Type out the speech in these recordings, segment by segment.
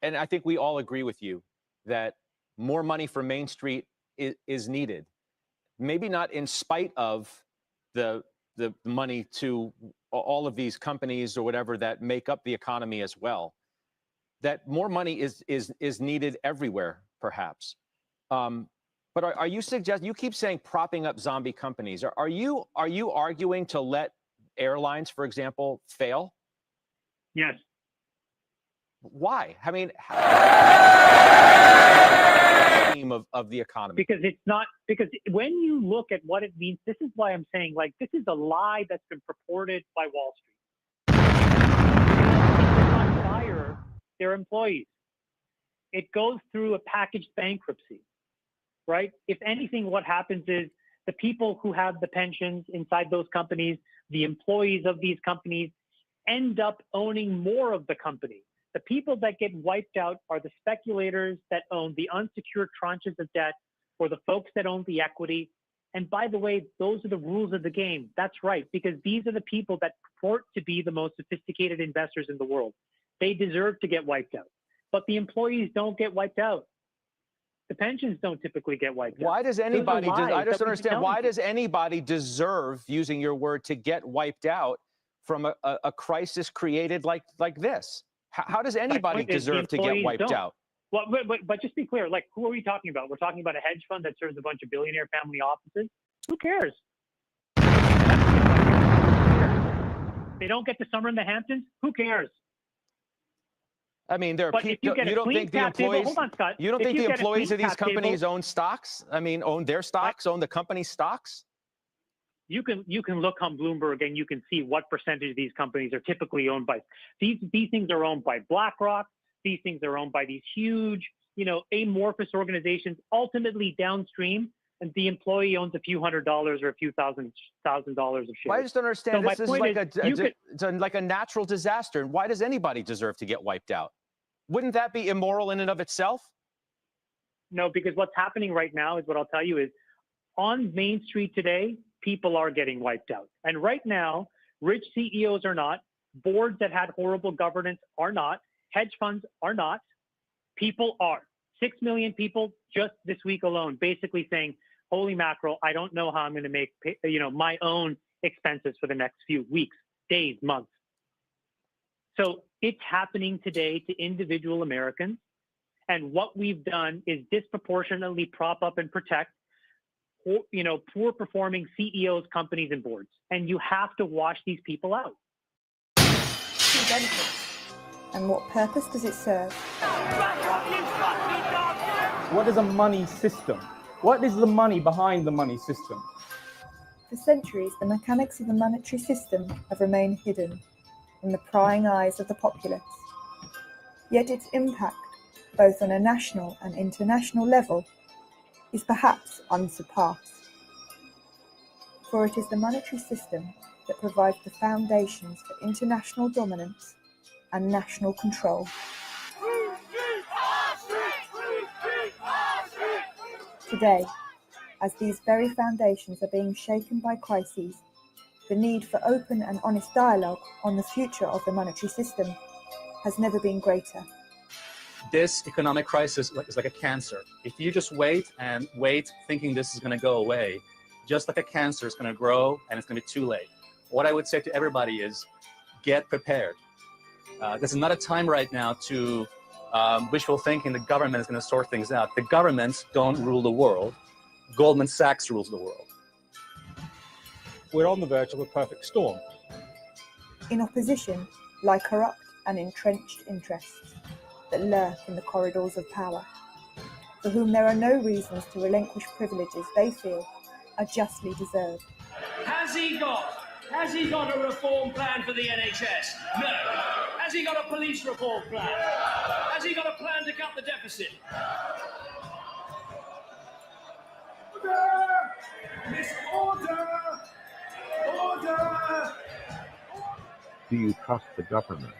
and I think we all agree with you that more money for Main Street is needed. Maybe not in spite of the money to all of these companies or whatever that make up the economy as well. That more money is needed everywhere, perhaps. But are you suggesting, you keep saying propping up zombie companies? Are you arguing to let airlines, for example, fail? Yes. Why? I mean, of the economy. Because it's not, because when you look at what it means, this is why I'm saying, like, this is a lie that's been purported by Wall Street. They do not fire their employees. It goes through a packaged bankruptcy, right? If anything, what happens is the people who have the pensions inside those companies, the employees of these companies, end up owning more of the company. The people that get wiped out are the speculators that own the unsecured tranches of debt, or the folks that own the equity. And by the way, those are the rules of the game. That's right, because these are the people that purport to be the most sophisticated investors in the world. They deserve to get wiped out. But the employees don't get wiped out. The pensions don't typically get wiped out. Why does anybody, I just don't understand, why does anybody deserve, using your word, to get wiped out from a crisis created like this? How does anybody deserve to get wiped out? Well, but just be clear, like, who are we talking about? We're talking about a hedge fund that serves a bunch of billionaire family offices. Who cares? They don't get the summer in the Hamptons. Who cares? I mean, there are people. You don't think the employees? Hold on, Scott. You don't think the employees of these companies own stocks? I mean, own their stocks, own the company's stocks? You can look on Bloomberg and you can see what percentage of these companies are typically owned by. These things are owned by BlackRock. These things are owned by these huge, amorphous organizations. Ultimately, downstream, and the employee owns a few $100s or a few $1,000s of shares. I just don't understand. This is like a natural disaster. And why does anybody deserve to get wiped out? Wouldn't that be immoral in and of itself? No, because what's happening right now is what I'll tell you is on Main Street today, people are getting wiped out. And right now, rich CEOs are not, boards that had horrible governance are not, hedge funds are not, people are. 6 million people just this week alone basically saying, holy mackerel, I don't know how I'm going to make my own expenses for the next few weeks, days, months. So it's happening today to individual Americans. And what we've done is disproportionately prop up and protect poor performing CEOs, companies, and boards. And you have to wash these people out. And what purpose does it serve? What is a money system? What is the money behind the money system? For centuries, the mechanics of the monetary system have remained hidden from the prying eyes of the populace. Yet its impact, both on a national and international level, is perhaps unsurpassed. For it is the monetary system that provides the foundations for international dominance and national control. Today, as these very foundations are being shaken by crises, the need for open and honest dialogue on the future of the monetary system has never been greater. This economic crisis is like a cancer. If you just wait and wait thinking this is going to go away, just like a cancer, it's going to grow and it's going to be too late. What I would say to everybody is get prepared. This is not a time right now to wishful thinking the government is going to sort things out. The governments don't rule the world. Goldman Sachs rules the world. We're on the verge of a perfect storm. In opposition lie corrupt and entrenched interests that lurk in the corridors of power, for whom there are no reasons to relinquish privileges they feel are justly deserved. Has he got a reform plan for the NHS? No. Has he got a police reform plan? Has he got a plan to cut the deficit? Order! Miss Order! Order! Do you trust the government?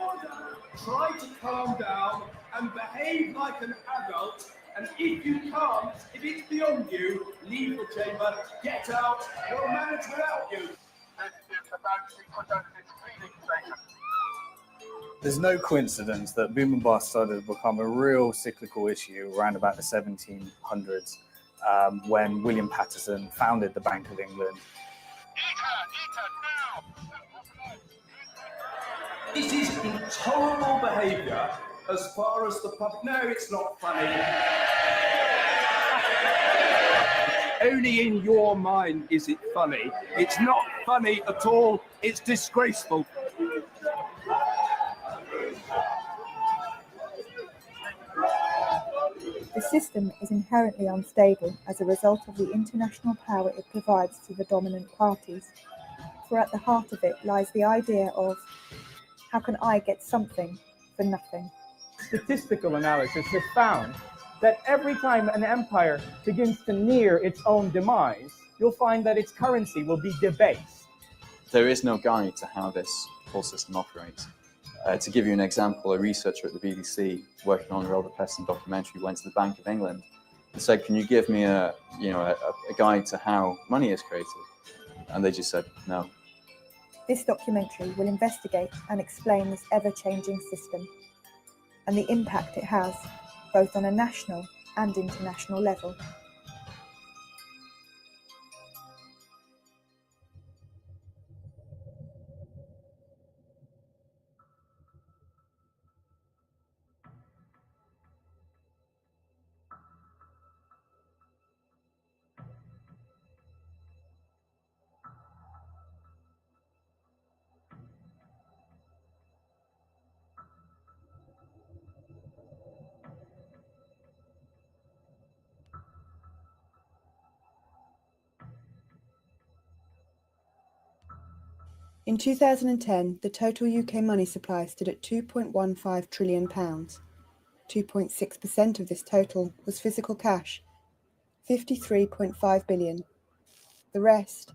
Order! Try to calm down and behave like an adult. And if you can't, if it's beyond you, leave the chamber, get out, we'll manage without you. This is the Banshee Productions feeding station. There's no coincidence that boom and bust started to become a real cyclical issue around about the 1700s when William Paterson founded the Bank of England. This is intolerable behaviour as far as the public. No, it's not funny. Only in your mind is it funny. It's not funny at all. It's disgraceful. The system is inherently unstable as a result of the international power it provides to the dominant parties. For at the heart of it lies the idea of, how can I get something for nothing? Statistical analysis has found that every time an empire begins to near its own demise, you'll find that its currency will be debased. There is no guide to how this whole system operates. To give you an example, a researcher at the BBC working on a rather pressing documentary went to the Bank of England and said, "Can you give me a guide to how money is created?" And they just said no. This documentary will investigate and explain this ever-changing system and the impact it has, both on a national and international level. In 2010, the total UK money supply stood at £2.15 trillion. 2.6% of this total was physical cash, £53.5 billion. The rest,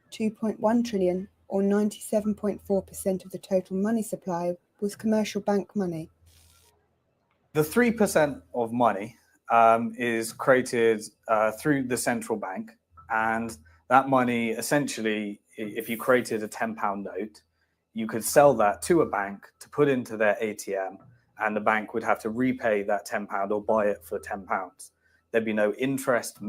£2.1 trillion, or 97.4% of the total money supply, was commercial bank money. The 3% of money is created through the central bank, and that money essentially, if you created a £10 note, you could sell that to a bank to put into their ATM, and the bank would have to repay that £10 or buy it for £10. There'd be no interest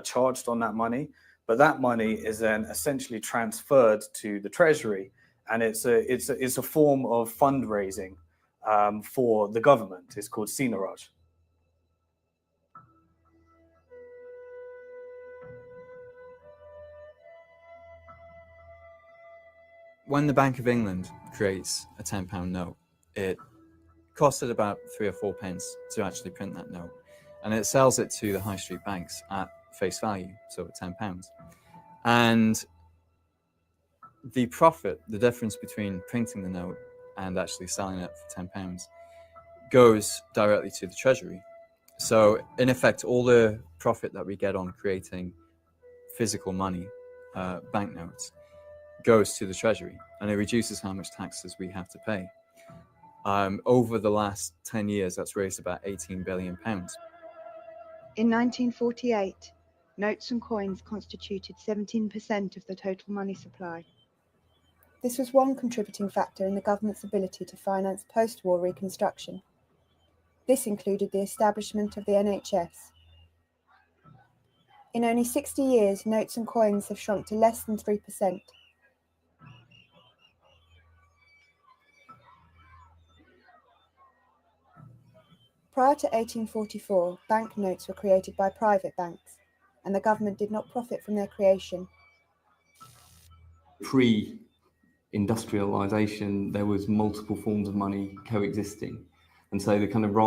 charged on that money, but that money is then essentially transferred to the Treasury, and it's a form of fundraising for the government. It's called Seigniorage. When the Bank of England creates a £10 note, it costed about 3 or 4 pence to actually print that note, and it sells it to the high street banks at face value, so at £10. And the profit, the difference between printing the note and actually selling it for £10, goes directly to the Treasury. So in effect, all the profit that we get on creating physical money, banknotes, goes to the Treasury, and it reduces how much taxes we have to pay. Over the last 10 years, that's raised about £18 billion. In 1948, notes and coins constituted 17% of the total money supply. This was one contributing factor in the government's ability to finance post-war reconstruction. This included the establishment of the NHS. In only 60 years, notes and coins have shrunk to less than 3%. Prior to 1844, banknotes were created by private banks, and the government did not profit from their creation. Pre-industrialisation, there was multiple forms of money coexisting, and so the kind of